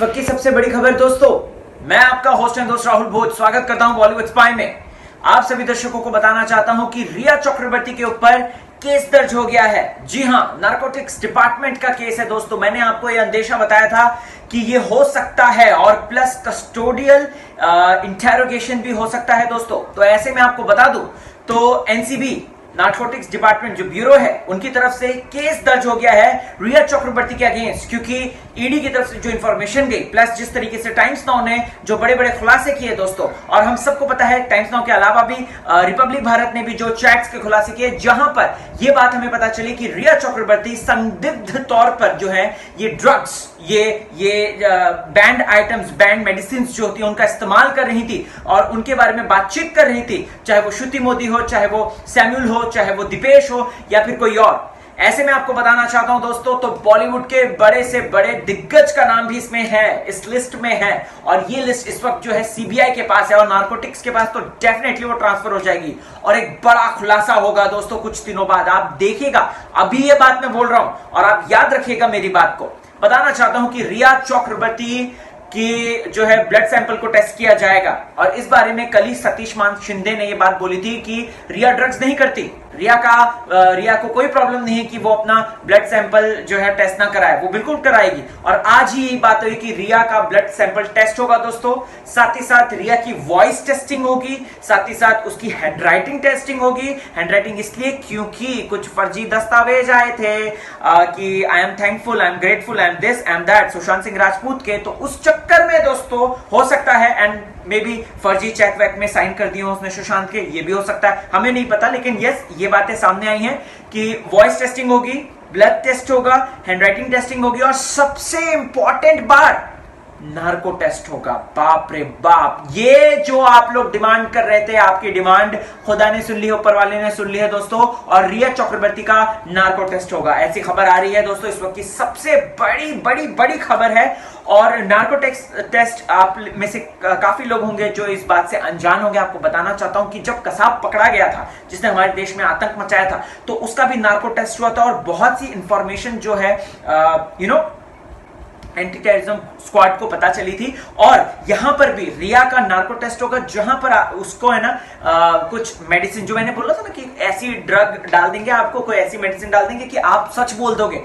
इस वक्त की सबसे बड़ी खबर दोस्तों, मैं आपका होस्ट एंड दोस्त राहुल भोज स्वागत करता हूं बॉलीवुड स्पाई में। आप सभी दर्शकों को बताना चाहता हूं कि रिया चक्रवर्ती के ऊपर केस दर्ज हो गया है। जी हां, नारकोटिक्स डिपार्टमेंट का केस है दोस्तों। मैंने आपको यह अंदेशा बताया था कि यह हो सकता है और प्लस कस्टोडियल इंटेरोगेशन भी हो सकता है दोस्तों। तो ऐसे में आपको बता दूं तो एनसीबी नारकोटिक्स डिपार्टमेंट जो ब्यूरो है उनकी तरफ से केस दर्ज हो गया है रिया चक्रवर्ती के अगेंस्ट, क्योंकि ईडी की तरफ से जो इंफॉर्मेशन गई प्लस जिस तरीके से टाइम्स नाउ ने जो बड़े बड़े खुलासे किए दोस्तों, और हम सबको पता है टाइम्स नाउ के अलावा भी रिपब्लिक भारत ने भी जो चैट्स के खुलासे किए, जहां पर यह बात हमें पता चली कि रिया चक्रवर्ती संदिग्ध तौर पर जो है ये ड्रग्स, ये बैंड आइटम्स, बैंड मेडिसिन जो होती है उनका इस्तेमाल कर रही थी और उनके बारे में बातचीत कर रही थी, चाहे वो श्रुति मोदी हो, चाहे वो सैम्यूल हो, चाहे वो दीपेश हो या फिर कोई और। ऐसे में आपको बताना चाहता हूं दोस्तों, तो बॉलीवुड के बड़े से बड़े दिग्गज का नाम भी इसमें है, इस लिस्ट में है, और ये लिस्ट इस वक्त जो है सीबीआई के पास है और नारकोटिक्स के पास, तो डेफिनेटली वो ट्रांसफर हो जाएगी और एक बड़ा खुलासा होगा दोस्तों कुछ दिनों बाद। आप देखिएगा, अभी ये बात मैं बोल रहा हूं और आप याद रखिएगा मेरी बात को। बताना चाहता हूं कि रिया चक्रवर्ती कि जो है ब्लड सैंपल को टेस्ट किया जाएगा, और इस बारे में कल ही सतीश मान शिंदे ने यह बात बोली थी कि रिया ड्रग्स नहीं करती, रिया को कोई प्रॉब्लम नहीं है कि वो अपना ब्लड सैंपल जो है टेस्ट ना कराए, वो बिल्कुल कराएगी। और आज ही बात हुई कि रिया का ब्लड सैंपल टेस्ट होगा दोस्तों, साथ ही साथ रिया की वॉइस टेस्टिंग होगी, साथ ही साथ उसकी हैंडराइटिंग टेस्टिंग होगी। हैंडराइटिंग इसलिए क्योंकि कुछ फर्जी दस्तावेज आए थे कि I am thankful, I am grateful, I am this, I am that, Sushant Singh Rajput के, तो उस चक्कर में दोस्तों हो सकता है एंड मे बी फर्जी चेक वैक में साइन कर दिए उसने सुशांत के, ये भी हो सकता है, हमें नहीं पता। लेकिन यस, ये बातें सामने आई हैं कि वॉइस टेस्टिंग होगी, ब्लड टेस्ट होगा, हैंडराइटिंग टेस्टिंग होगी, और सबसे इंपॉर्टेंट बात, नार्को टेस्ट होगा। बाप रे बाप, ये जो आप लोग डिमांड कर रहे थे, आपकी डिमांड खुदा ने सुन ली है, ऊपर वाले ने सुन ली है दोस्तों, और रिया चक्रवर्ती का नार्को टेस्ट होगा, ऐसी खबर आ रही है दोस्तों। इस वक्त की सबसे बड़ी बड़ी बड़ी खबर है, और नार्को टेस्ट आप में से काफी लोग होंगे जो इस बात से अनजान होंगे। आपको बताना चाहता हूं कि जब कसाब पकड़ा गया था जिसने हमारे देश में आतंक मचाया था, तो उसका भी नार्को टेस्ट हुआ था, और बहुत सी इंफॉर्मेशन जो है एंटी टेररिज्म स्क्वाड को पता चली थी। और यहां पर भी रिया का नार्को टेस्ट होगा, जहां पर उसको है ना कुछ मेडिसिन, जो मैंने बोला था ना कि ऐसी ड्रग डाल देंगे आपको, कोई ऐसी मेडिसिन डाल देंगे कि आप सच बोल दोगे।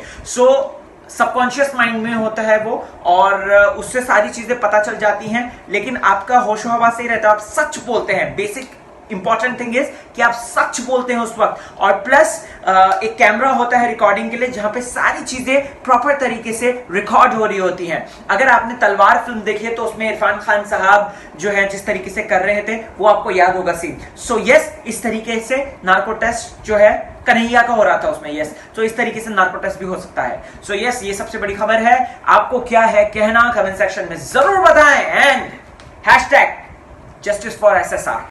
सबकॉन्शियस माइंड में होता है वो, और उससे सारी चीजें पता चल जाती हैं, लेकिन आपका होशो हवास सही रहता है, आप सच बोलते हैं। बेसिक इंपॉर्टेंट थिंग इज कि आप सच बोलते हैं उस वक्त, और प्लस एक कैमरा होता है रिकॉर्डिंग के लिए, जहां पे सारी चीजें प्रॉपर तरीके से रिकॉर्ड हो रही होती हैं। अगर आपने तलवार फिल्म देखी है तो उसमें इरफान खान साहब जो है जिस तरीके से कर रहे थे वो आपको याद होगा सीन। सो यस, इस तरीके से नार्को टेस्ट जो है कन्हैया का हो रहा था उसमें, यस, तो इस तरीके से नार्को टेस्ट भी हो सकता है। सो यस, ये सबसे बड़ी खबर है। आपको क्या है कहना, कमेंट सेक्शन में जरूर बताएं, एंड #JusticeForSSR।